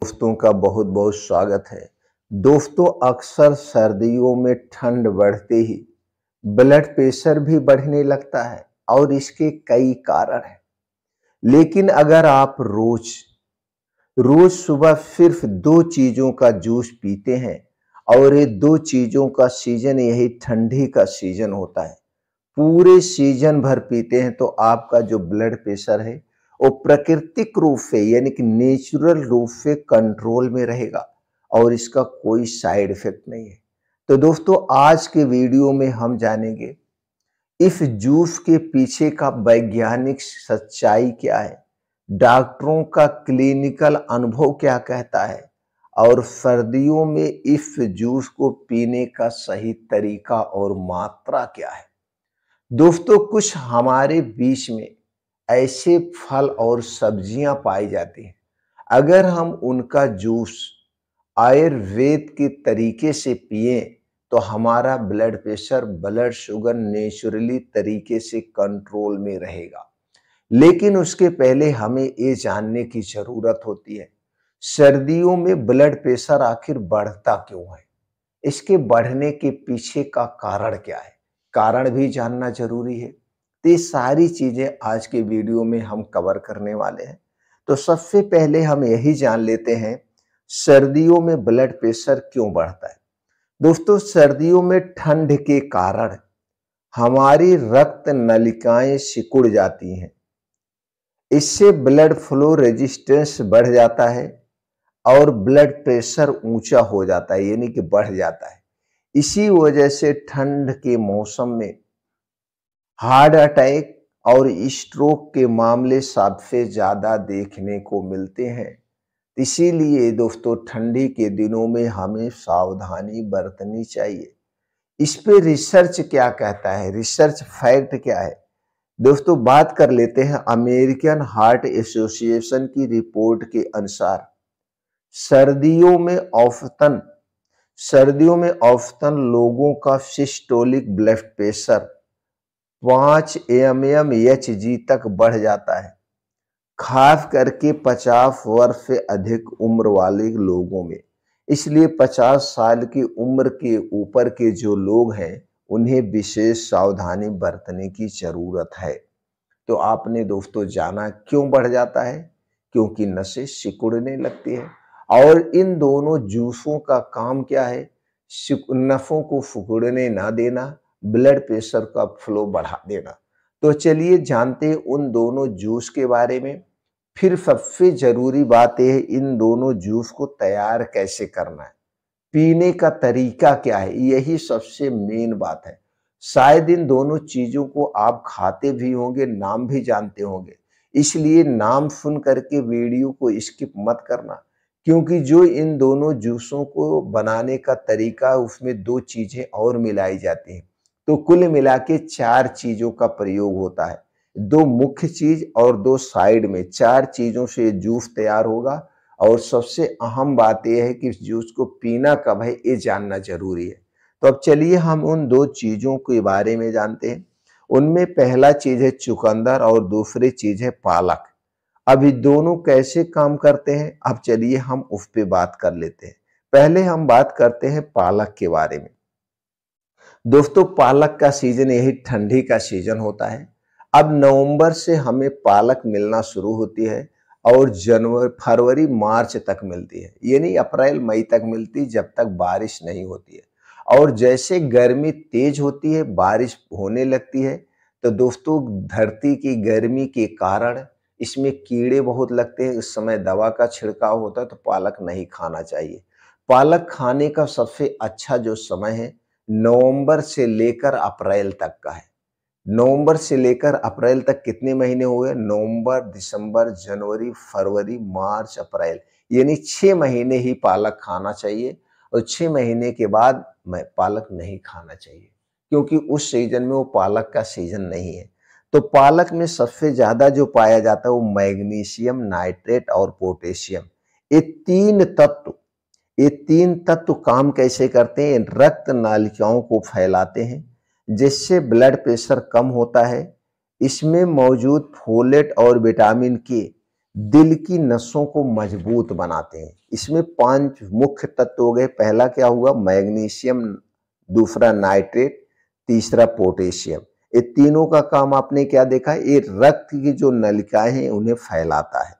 दोस्तों का बहुत बहुत स्वागत है। दोस्तों, अक्सर सर्दियों में ठंड बढ़ते ही ब्लड प्रेशर भी बढ़ने लगता है और इसके कई कारण हैं। लेकिन अगर आप रोज रोज सुबह सिर्फ दो चीजों का जूस पीते हैं और ये दो चीजों का सीजन यही ठंडी का सीजन होता है, पूरे सीजन भर पीते हैं तो आपका जो ब्लड प्रेशर है वो प्राकृतिक रूप से यानी कि नेचुरल रूप से कंट्रोल में रहेगा और इसका कोई साइड इफेक्ट नहीं है। तो दोस्तों, आज के वीडियो में हम जानेंगे इस जूस के पीछे का वैज्ञानिक सच्चाई क्या है, डॉक्टरों का क्लिनिकल अनुभव क्या कहता है और सर्दियों में इस जूस को पीने का सही तरीका और मात्रा क्या है। दोस्तों, कुछ हमारे बीच में ऐसे फल और सब्जियां पाई जाती हैं, अगर हम उनका जूस आयुर्वेद के तरीके से पिए तो हमारा blood pressure, blood sugar naturally तरीके से कंट्रोल में रहेगा। लेकिन उसके पहले हमें ये जानने की जरूरत होती है, सर्दियों में ब्लड प्रेशर आखिर बढ़ता क्यों है, इसके बढ़ने के पीछे का कारण क्या है, कारण भी जानना जरूरी है। तो ये सारी चीजें आज के वीडियो में हम कवर करने वाले हैं। तो सबसे पहले हम यही जान लेते हैं सर्दियों में ब्लड प्रेशर क्यों बढ़ता है। दोस्तों, सर्दियों में ठंड के कारण हमारी रक्त नलिकाएं सिकुड़ जाती हैं, इससे ब्लड फ्लो रेजिस्टेंस बढ़ जाता है और ब्लड प्रेशर ऊंचा हो जाता है यानी कि बढ़ जाता है। इसी वजह से ठंड के मौसम में हार्ट अटैक और स्ट्रोक के मामले सबसे ज्यादा देखने को मिलते हैं। इसीलिए दोस्तों, ठंडी के दिनों में हमें सावधानी बरतनी चाहिए। इस पे रिसर्च क्या कहता है, रिसर्च फैक्ट क्या है। दोस्तों, बात कर लेते हैं अमेरिकन हार्ट एसोसिएशन की रिपोर्ट के अनुसार सर्दियों में औसतन लोगों का सिस्टोलिक ब्लड प्रेशर 5 mmHg तक बढ़ जाता है, खास करके 50 वर्ष से अधिक उम्र वाले लोगों में। इसलिए 50 साल की उम्र के ऊपर के जो लोग हैं उन्हें विशेष सावधानी बरतने की जरूरत है। तो आपने दोस्तों जाना क्यों बढ़ जाता है, क्योंकि नसें सिकुड़ने लगती है और इन दोनों जूसों का काम क्या है, नसों को सिकुड़ने ना देना, ब्लड प्रेशर का फ्लो बढ़ा देना। तो चलिए जानते हैं उन दोनों जूस के बारे में। फिर सबसे जरूरी बात यह है इन दोनों जूस को तैयार कैसे करना है, पीने का तरीका क्या है, यही सबसे मेन बात है। शायद इन दोनों चीजों को आप खाते भी होंगे, नाम भी जानते होंगे, इसलिए नाम सुन करके वीडियो को स्किप मत करना, क्योंकि जो इन दोनों जूसों को बनाने का तरीका उसमें दो चीजें और मिलाई जाती हैं। तो कुल मिला के 4 चीजों का प्रयोग होता है, 2 मुख्य चीज और 2 साइड में, 4 चीजों से जूस तैयार होगा। और सबसे अहम बात यह है कि जूस को पीना कब है ये जानना जरूरी है। तो अब चलिए हम उन 2 चीजों के बारे में जानते हैं। उनमें पहला चीज है चुकंदर और दूसरी चीज है पालक। अभी दोनों कैसे काम करते हैं, अब चलिए हम उस पे बात कर लेते हैं। पहले हम बात करते हैं पालक के बारे में। दोस्तों, पालक का सीजन यही ठंडी का सीजन होता है। अब नवंबर से हमें पालक मिलना शुरू होती है और जनवरी, फरवरी, मार्च तक मिलती है, यानी अप्रैल मई तक मिलती है जब तक बारिश नहीं होती है। और जैसे गर्मी तेज होती है, बारिश होने लगती है, तो दोस्तों धरती की गर्मी के कारण इसमें कीड़े बहुत लगते हैं। इस समय दवा का छिड़काव होता है, तो पालक नहीं खाना चाहिए। पालक खाने का सबसे अच्छा जो समय है नवंबर से लेकर अप्रैल तक का है। नवंबर से लेकर अप्रैल तक कितने महीने हुए, नवंबर, दिसंबर, जनवरी, फरवरी, मार्च, अप्रैल, यानी 6 महीने ही पालक खाना चाहिए। और 6 महीने के बाद पालक नहीं खाना चाहिए, क्योंकि उस सीजन में वो पालक का सीजन नहीं है। तो पालक में सबसे ज्यादा जो पाया जाता है वो मैग्नीशियम, नाइट्रेट और पोटेशियम। ये तीन तत्व काम कैसे करते हैं, रक्त नालिकाओं को फैलाते हैं जिससे ब्लड प्रेशर कम होता है। इसमें मौजूद फोलेट और विटामिन के दिल की नसों को मजबूत बनाते हैं। इसमें 5 मुख्य तत्व हो गए। पहला क्या हुआ? मैग्नीशियम, दूसरा नाइट्रेट, तीसरा पोटेशियम। ये तीनों का काम आपने क्या देखा? ये रक्त की जो नलिकाएं हैं उन्हें फैलाता है।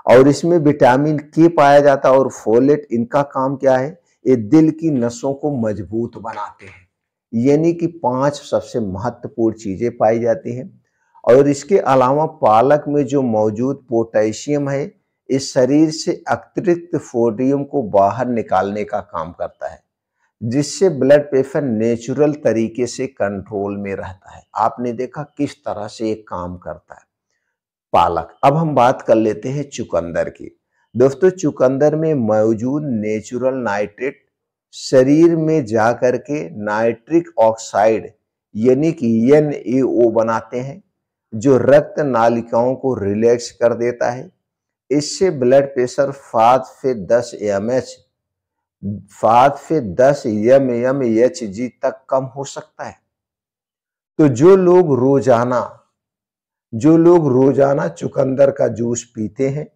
और इसमें विटामिन के पाया जाता है और फोलेट। इनका काम क्या है? ये दिल की नसों को मजबूत बनाते हैं। यानी कि 5 सबसे महत्वपूर्ण चीजें पाई जाती हैं। और इसके अलावा पालक में जो मौजूद पोटेशियम है, इस शरीर से अतिरिक्त सोडियम को बाहर निकालने का काम करता है, जिससे ब्लड प्रेशर नेचुरल तरीके से कंट्रोल में रहता है। आपने देखा किस तरह से ये काम करता है पालक। अब हम बात कर लेते हैं चुकंदर की। दोस्तों, चुकंदर में मौजूद नेचुरल नाइट्रेट शरीर में जाकर के नाइट्रिक ऑक्साइड यानी कि NaO बनाते हैं, जो रक्त नालिकाओं को रिलैक्स कर देता है। इससे ब्लड प्रेशर 5 से 10 mmHg तक कम हो सकता है। तो जो लोग रोजाना चुकंदर का जूस पीते हैं,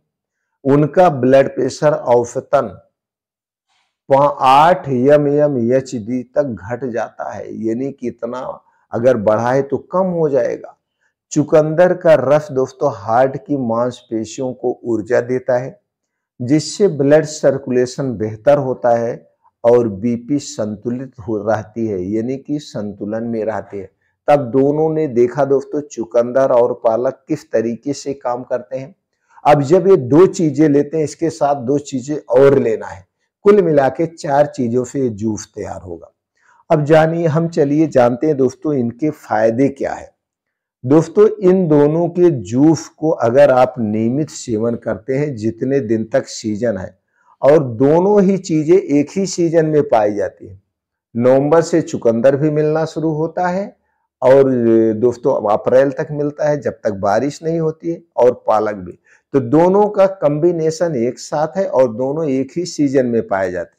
उनका ब्लड प्रेशर औसतन 8 mmHg तक घट जाता है। यानी कि इतना अगर बढ़ा है तो कम हो जाएगा। चुकंदर का रस दोस्तों हार्ट की मांसपेशियों को ऊर्जा देता है, जिससे ब्लड सर्कुलेशन बेहतर होता है और बीपी संतुलित हो रहती है, यानी कि संतुलन में रहती है। तब दोनों ने देखा दोस्तों चुकंदर और पालक किस तरीके से काम करते हैं। अब जब ये 2 चीजें लेते हैं, इसके साथ 2 चीजें और लेना है, कुल मिला के 4 चीजों से ये जूस तैयार होगा। अब चलिए जानते हैं दोस्तों इनके फायदे क्या है। दोस्तों, इन दोनों के जूस को अगर आप नियमित सेवन करते हैं, जितने दिन तक सीजन है, और दोनों ही चीजें एक ही सीजन में पाई जाती है। नवंबर से चुकंदर भी मिलना शुरू होता है और दोस्तों अप्रैल तक मिलता है, जब तक बारिश नहीं होती है, और पालक भी। तो दोनों का कॉम्बिनेशन एक साथ है और दोनों एक ही सीजन में पाए जाते हैं।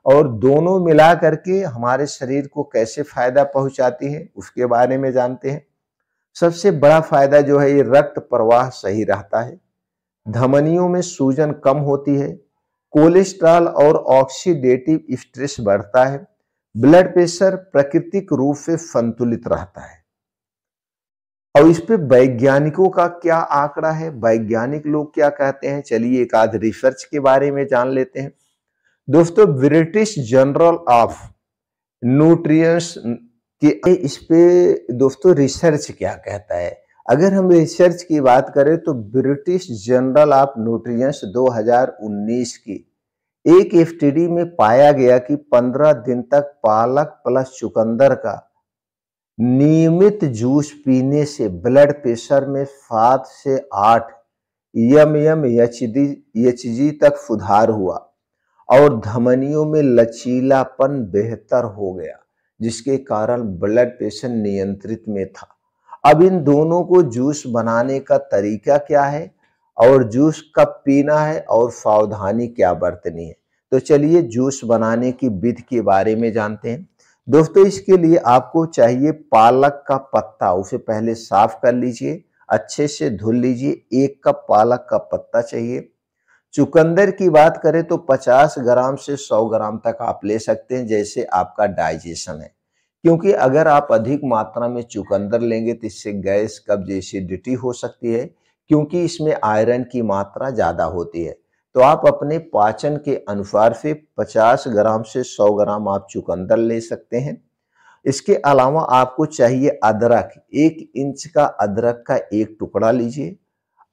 और दोनों मिला करके हमारे शरीर को कैसे फायदा पहुंचाती है उसके बारे में जानते हैं। सबसे बड़ा फायदा जो है, ये रक्त प्रवाह सही रहता है, धमनियों में सूजन कम होती है, कोलेस्ट्रॉल और ऑक्सीडेटिव स्ट्रेस बढ़ता है, ब्लड प्रेशर प्राकृतिक रूप से संतुलित रहता है। और इस पे वैज्ञानिकों का क्या आंकड़ा है, वैज्ञानिक लोग क्या कहते हैं, चलिए एक आध रिसर्च के बारे में जान लेते हैं। दोस्तों, ब्रिटिश जर्नल ऑफ न्यूट्रिएंट्स कि इस पे दोस्तों रिसर्च क्या कहता है। अगर हम रिसर्च की बात करें तो ब्रिटिश जर्नल ऑफ न्यूट्रिएंट्स 2019 की एक स्टडी में पाया गया कि 15 दिन तक पालक प्लस चुकंदर का नियमित जूस पीने से ब्लड प्रेशर में 7 से 8 mmHg तक सुधार हुआ और धमनियों में लचीलापन बेहतर हो गया, जिसके कारण ब्लड प्रेशर नियंत्रित में था। अब इन दोनों को जूस बनाने का तरीका क्या है और जूस कब पीना है और सावधानी क्या बरतनी है, तो चलिए जूस बनाने की विधि के बारे में जानते हैं। दोस्तों, इसके लिए आपको चाहिए पालक का पत्ता, उसे पहले साफ कर लीजिए, अच्छे से धुल लीजिए। 1 कप पालक का पत्ता चाहिए। चुकंदर की बात करें तो 50 ग्राम से 100 ग्राम तक आप ले सकते हैं, जैसे आपका डाइजेशन है। क्योंकि अगर आप अधिक मात्रा में चुकंदर लेंगे तो इससे गैस, कब्ज, एसिडिटी हो सकती है, क्योंकि इसमें आयरन की मात्रा ज्यादा होती है। तो आप अपने पाचन के अनुसार से 50 ग्राम से 100 ग्राम आप चुकंदर ले सकते हैं। इसके अलावा आपको चाहिए अदरक। 1 इंच का अदरक का एक टुकड़ा लीजिए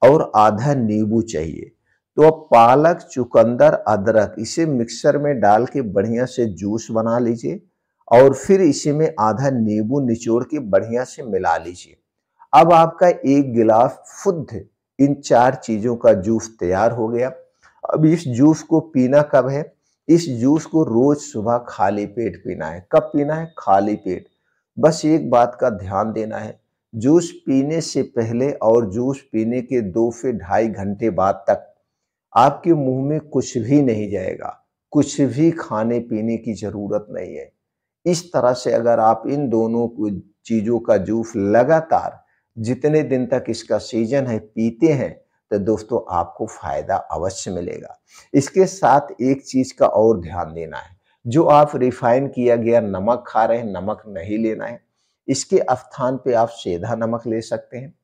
और आधा नींबू चाहिए। तो अब पालक, चुकंदर, अदरक इसे मिक्सर में डाल के बढ़िया से जूस बना लीजिए और फिर इसी में आधा नींबू निचोड़ के बढ़िया से मिला लीजिए। अब आपका 1 गिलास शुद्ध इन 4 चीजों का जूस तैयार हो गया। अब इस जूस को पीना कब है? इस जूस को रोज सुबह खाली पेट पीना है। कब पीना है? खाली पेट। बस एक बात का ध्यान देना है, जूस पीने से पहले और जूस पीने के 2 से ढाई घंटे बाद तक आपके मुंह में कुछ भी नहीं जाएगा, कुछ भी खाने पीने की जरूरत नहीं है। इस तरह से अगर आप इन दोनों चीजों का जूस लगातार जितने दिन तक इसका सीजन है पीते हैं, तो दोस्तों आपको फायदा अवश्य मिलेगा। इसके साथ एक चीज का और ध्यान देना है, जो आप रिफाइन किया गया नमक खा रहे हैं, नमक नहीं लेना है। इसके स्थान पे आप सेंधा नमक ले सकते हैं।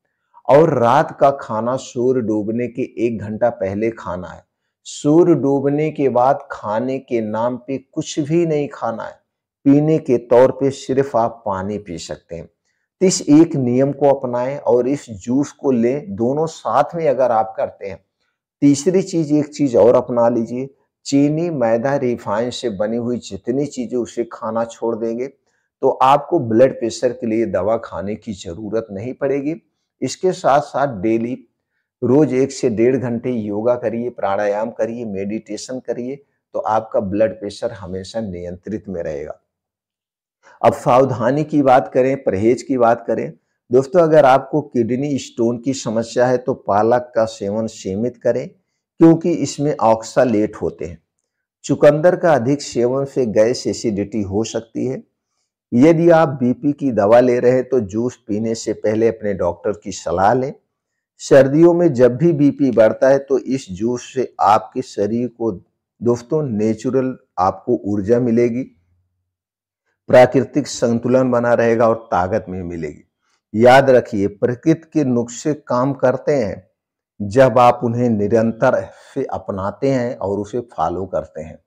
और रात का खाना सूर्य डूबने के 1 घंटा पहले खाना है। सूर्य डूबने के बाद खाने के नाम पे कुछ भी नहीं खाना है। पीने के तौर पे सिर्फ आप पानी पी सकते हैं। तो इस एक नियम को अपनाएं और इस जूस को लें, दोनों साथ में अगर आप करते हैं। तीसरी चीज, एक चीज और अपना लीजिए, चीनी, मैदा, रिफाइन से बनी हुई जितनी चीजें उसे खाना छोड़ देंगे तो आपको ब्लड प्रेशर के लिए दवा खाने की जरूरत नहीं पड़ेगी। इसके साथ साथ डेली रोज 1 से 1.5 घंटे योगा करिए, प्राणायाम करिए, मेडिटेशन करिए, तो आपका ब्लड प्रेशर हमेशा नियंत्रित में रहेगा। अब सावधानी की बात करें, परहेज की बात करें, दोस्तों अगर आपको किडनी स्टोन की समस्या है तो पालक का सेवन सीमित करें, क्योंकि इसमें ऑक्सालेट होते हैं। चुकंदर का अधिक सेवन से गैस, एसिडिटी हो सकती है। यदि आप बीपी की दवा ले रहे हैं तो जूस पीने से पहले अपने डॉक्टर की सलाह लें। सर्दियों में जब भी बीपी बढ़ता है तो इस जूस से आपके शरीर को दोस्तों नेचुरल आपको ऊर्जा मिलेगी, प्राकृतिक संतुलन बना रहेगा और ताकत भी मिलेगी। याद रखिए, प्रकृति के नुस्खे काम करते हैं जब आप उन्हें निरंतर से अपनाते हैं और उसे फॉलो करते हैं।